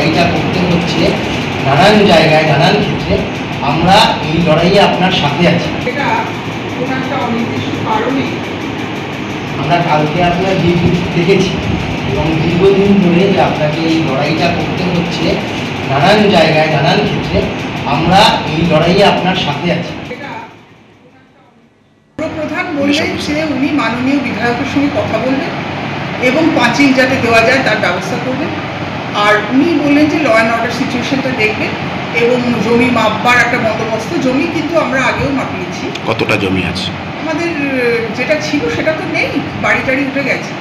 লড়াইটা করতে হচ্ছে নানান জায়গায় নানান ক্ষেত্রে, আমরা এই লড়াইয়ে আপনার সাথে আছি। এটা কোনো একটা অনির্দিষ্ট কারণে আমরা কালকে আপনার বিবৃতি দেখেছি এবং দীর্ঘদিন ধরে যে আপনাকে এই লড়াইটা করতে হচ্ছে নানান জায়গায় নানান ক্ষেত্রে, আমরা এই লড়াইয়ে আপনার সাথে আছি। প্রধান বললেন যে উনি মাননীয় বিধায়কের সঙ্গে কথা বলবেন এবং পাঁচিল যাতে দেওয়া যায় তার ব্যবস্থা করবেন। আর উনি বললেন যে ল অ্যান্ড অর্ডার সিচুয়েশনটা দেখবেন এবং জমি মাপবার একটা বন্দোবস্ত। জমি কিন্তু আমরা আগেও মাপিয়েছি। কতটা জমি আছে আমাদের? যেটা ছিল সেটা তো নেই, বাড়ি টাড়ি উঠে গেছে।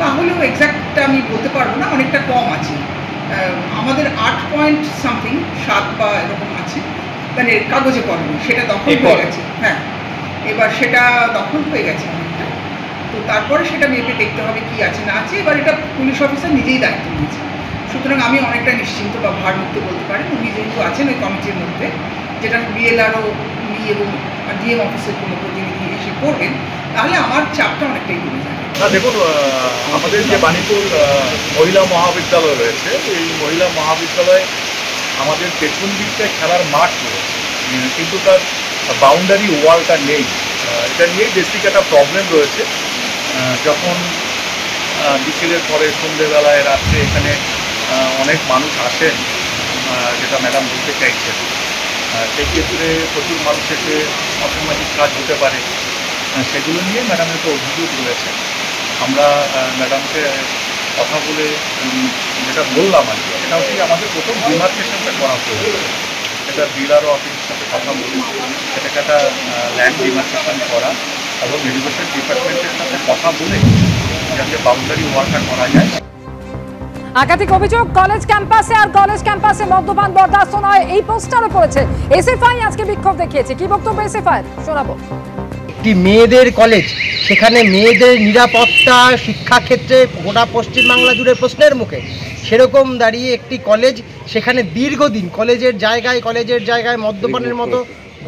তাহলেও এক্স্যাক্টটা আমি বলতে পারবো না, অনেকটা কম আছে। আমাদের 8.7 বা এরকম আছে, মানে কাগজে কলমে সেটা দখল হয়ে গেছে। হ্যাঁ, এবার সেটা দখল হয়ে গেছে অনেকটা। তো তারপরে সেটা মেপে দেখতে হবে কি আছে না আছে। এবার এটা পুলিশ অফিসার নিজেই দায়িত্ব নিয়েছে, সুতরাং আমি অনেকটা নিশ্চিন্ত বা ভারমুক্ত বলতে পারেন। উনি যেহেতু আছেন ওই কমিটির মধ্যে, যেটা বিএলআরও উনি এবং ডিএম অফিসের কোনো প্রতিনিধি এসে করবেন, তাহলে আমার চাপটা অনেকটাই কমে যাবে। দেখুন, আমাদের যে বাণীপুর মহিলা মহাবিদ্যালয় রয়েছে, এই মহিলা মহাবিদ্যালয়ে আমাদের পেছন দিকটায় খেলার মাঠ রয়েছে, কিন্তু তার বাউন্ডারি ওয়ালটা নেই। এটা নিয়েই বেসিক একটা প্রবলেম রয়েছে। যখন বিকেলের পরে সন্ধ্যেবেলায় রাত্রে এখানে অনেক মানুষ আসেন, যেটা ম্যাডাম বলতে চাইছেন, সেই ক্ষেত্রে প্রচুর মানুষ এসে অসামাজিক কাজ হতে পারে, সেগুলো নিয়ে ম্যাডামের তো অভিযোগ রয়েছে। আমরা ম্যাডামকে কথা বলে যেটা বললাম আর কি, সেটা হচ্ছে আমাদের প্রথম ডিমার্কেশনটা করা প্রয়োজন। এটা বিএলআরও অফিসের সাথে কথা বলে সেটাকে একটা ল্যান্ড ডিমার্কেশন করা এবং এডুকেশন ডিপার্টমেন্টের সাথে কথা বলে যাতে বাউন্ডারি ওয়ালটা করা যায়। একাধিক অভিযোগ কলেজ ক্যাম্পাসে, আর কলেজ ক্যাম্পাসে মদ্যপান বরদাস্ত নয়, এই পোস্টারে পড়েছে। এসএফআই আজকে বিক্ষোভ দেখিয়েছে। কি বক্তব্য এসএফআই শোনাবো। একটি মেয়েদের কলেজ, সেখানে মেয়েদের নিরাপত্তা শিক্ষাক্ষেত্রে গোটা পশ্চিমবাংলা জুড়ে প্রশ্নের মুখে। সেরকম দাঁড়িয়ে একটি কলেজ, সেখানে দীর্ঘদিন কলেজের জায়গায় মদ্যপানের মতো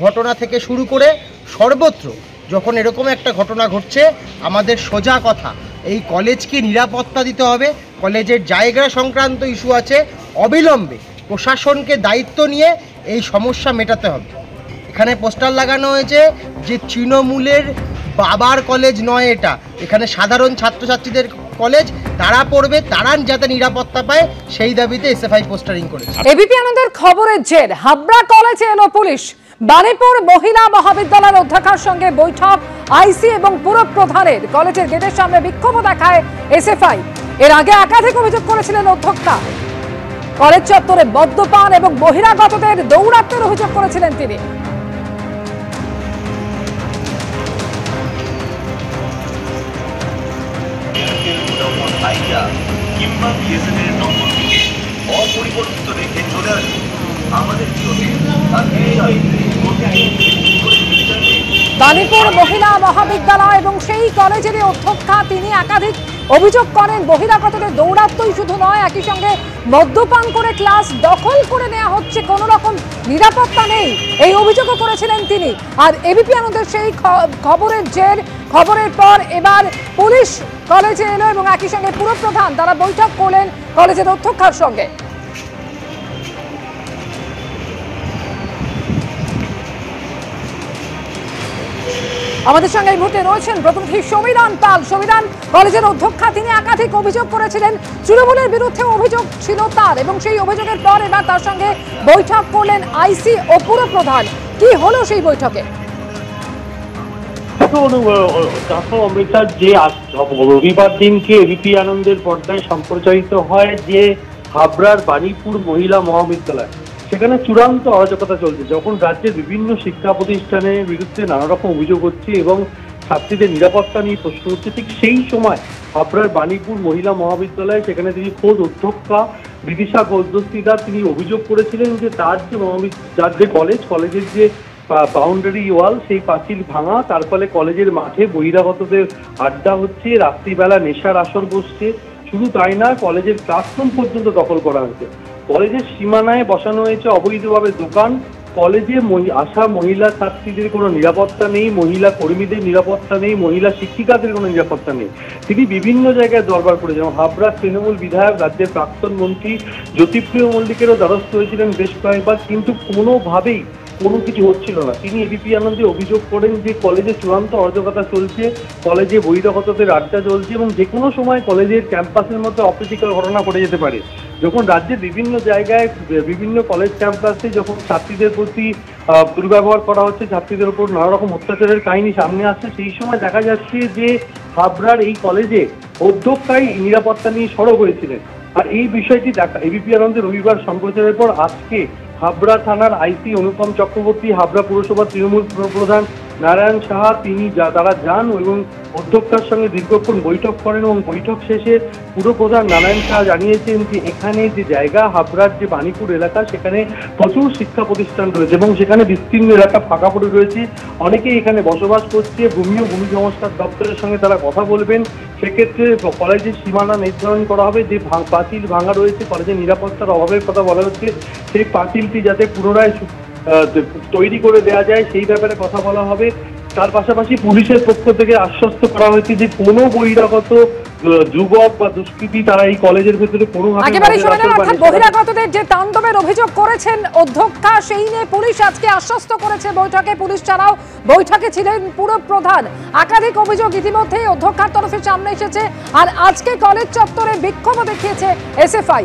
ঘটনা থেকে শুরু করে সর্বত্র যখন এরকম একটা ঘটনা ঘটছে, আমাদের সোজা কথা, এই কলেজকে নিরাপত্তা দিতে হবে। কলেজের জায়গা সংক্রান্ত ইস্যু আছে, অবিলম্বে প্রশাসনকে দায়িত্ব নিয়ে এই সমস্যা মেটাতে হবে। এখানে পোস্টার লাগানো হয়েছে যে তৃণমূলের বাবার কলেজ নয় এটা, এখানে সাধারণ ছাত্রছাত্রীদের কলেজ, তারা পড়বে, তারা যাতে নিরাপত্তা পায় সেই দাবিতে এসএফআই পোস্টারিং করেছে। এবিপি আনন্দের খবরের জের হাবড়া কলেজে এলো পুলিশ। বাণীপুর মহিলা মহাবিদ্যালয়ের অধ্যক্ষার সঙ্গে বৈঠক আইসি এবং পুর প্রধানের। কলেজের গেটের সামনে বিক্ষোভ দেখায় এসএফআই। এর আগে একাধিক অভিযোগ করেছিলেন অধ্যক্ষা। কলেজ চত্বরে মদ্যপান এবং বহিরাগতদের দৌরাত্ম্যের অভিযোগ করেছিলেন তিনি। কিংবা বিএসএনের নম্বর থেকে অপরিবর্তিত রেখে চলে আসুন আমাদের বাণীপুর মহিলা মহাবিদ্যালয় এবং সেই কলেজের অধ্যক্ষা তিনি একাধিক অভিযোগ করেন। বহিরাগতদের দৌরাত্ম্যই শুধু নয়, একই সঙ্গে মদ্যপান করে ক্লাস দখল করে নেওয়া হচ্ছে, কোনো রকম নিরাপত্তা নেই, এই অভিযোগও করেছিলেন তিনি। আর এবিপি আনন্দের সেই খবরের জের, খবরের পর এবার পুলিশ কলেজে এলো এবং একই সঙ্গে পুরপ্রধান তারা বৈঠক করলেন কলেজের অধ্যক্ষার সঙ্গে। আমাদের সঙ্গে এই মুহূর্তে রয়েছেন প্রতিনিধি সমীরণ পাল। সমীরণ, কলেজের অধ্যক্ষা তিনি একাধিক অভিযোগ করেছিলেন, তৃণমূলের বিরুদ্ধে অভিযোগ ছিল তার, এবং সেই অভিযোগের পর এবার তার সঙ্গে বৈঠক করলেন আইসি ও পুরপ্রধান। কি হলো সেই বৈঠকে? দেখো অমৃতা, যে রবিবার দিনকে এবিপি আনন্দের পর্দায় সম্প্রচারিত হয় যে হাবড়ার বাণীপুর মহিলা মহাবিদ্যালয়, সেখানে চূড়ান্ত অরাজকতা চলছে। যখন রাজ্যের বিভিন্ন শিক্ষা প্রতিষ্ঠানের বিরুদ্ধে নানা রকম অভিযোগ হচ্ছে এবং ছাত্রীদের নিরাপত্তা নিয়ে প্রশ্ন হচ্ছে, ঠিক সেই সময় হাবড়ার বাণীপুর মহিলা মহাবিদ্যালয়ে সেখানে তিনি খোদ অধ্যক্ষা বিদিশা ঘোষদস্তিদার তিনি অভিযোগ করেছিলেন যে তার যে কলেজের যে বাউন্ডারি ওয়াল, সেই পাঁচিল ভাঙা, তার ফলে কলেজের মাঠে বহিরাগতদের আড্ডা হচ্ছে, রাত্রিবেলা নেশার আসর বসছে। শুধু তাই না, কলেজের ক্লাসরুম পর্যন্ত দখল করা হয়েছে। কলেজের সীমানায় বসানো হয়েছে অবৈধভাবে দোকান, কলেজে আসা মহিলা ছাত্রীদের কোনো নিরাপত্তা নেই, মহিলা কর্মীদের নিরাপত্তা নেই, মহিলা শিক্ষিকাদের কোনো নিরাপত্তা নেই। তিনি বিভিন্ন জায়গায় দরবার করেছেন। হাবড়ার তৃণমূল বিধায়ক, রাজ্যের প্রাক্তন মন্ত্রী জ্যোতিপ্রিয় মল্লিকেরও দ্বারস্থ হয়েছিলেন বেশ কয়েকবার, কিন্তু কোনোভাবেই কোনো কিছু হচ্ছিল না। তিনি এবিপি আনন্দে অভিযোগ করেন যে কলেজে চূড়ান্ত অরাজকতা চলছে, কলেজে বহিরাগতদের আড্ডা চলছে এবং যে কোনো সময় কলেজের ক্যাম্পাসের মধ্যে অপ্রীতিকর ঘটনা ঘটে যেতে পারে। যখন রাজ্যের বিভিন্ন জায়গায় বিভিন্ন কলেজ ক্যাম্পাসে যখন ছাত্রীদের প্রতি দুর্ব্যবহার করা হচ্ছে, ছাত্রীদের উপর নানা রকম অত্যাচারের কাহিনী সামনে আসছে, সেই সময় দেখা যাচ্ছে যে হাবড়ার এই কলেজে অধ্যক্ষাই নিরাপত্তা নিয়ে সরব হয়েছিলেন। আর এই বিষয়টি এবিপি আনন্দে রবিবার সম্প্রচারের পর আজকে হাবড়া থানার আইসি অনুপম চক্রবর্তী, হাবড়া পুরসভার তৃণমূল প্রধান নারায়ণ সাহা তারা যান এবং অধ্যক্ষার সঙ্গে দীর্ঘক্ষণ বৈঠক করেন এবং বৈঠক শেষে পুরপ্রধান নারায়ণ সাহা জানিয়েছেন যে এখানে যে জায়গা হাবড়ার যে বাণীপুর এলাকা, সেখানে প্রচুর শিক্ষা প্রতিষ্ঠান রয়েছে এবং সেখানে বিস্তীর্ণ এলাকা ফাঁকা পড়ে রয়েছে, অনেকেই এখানে বসবাস করছে। ভূমি ও ভূমি সংস্কার দপ্তরের সঙ্গে তারা কথা বলবেন। সেক্ষেত্রে কলেজের সীমানা নির্ধারণ করা হবে। যে পাঁচিল ভাঙা রয়েছে, কলেজের নিরাপত্তার অভাবের কথা বলা হচ্ছে, সেই পাঁচিলটি যাতে পুনরায় তৈরি করে দেওয়া যায় সেই ব্যাপারে কথা বলা হবে। তার পাশাপাশি পুলিশের পক্ষ থেকে আশ্বস্ত করা হয়েছে যে কোনো বহিরাগত যুবক বা দুষ্কৃতী তারা এই কলেজের ভেতরে বহিরাগতদের যে তাণ্ডবের অভিযোগ করেছেন অধ্যক্ষা, সেই নিয়ে পুলিশ আজকে আশ্বস্ত করেছে বৈঠকে। পুলিশ ছাড়াও বৈঠকে ছিলেন পুরো প্রধান। একাধিক অভিযোগ ইতিমধ্যে অধ্যক্ষার তরফে সামনে এসেছে। আর আজকে কলেজ চত্বরে বিক্ষোভ দেখিয়েছে এসএফআই।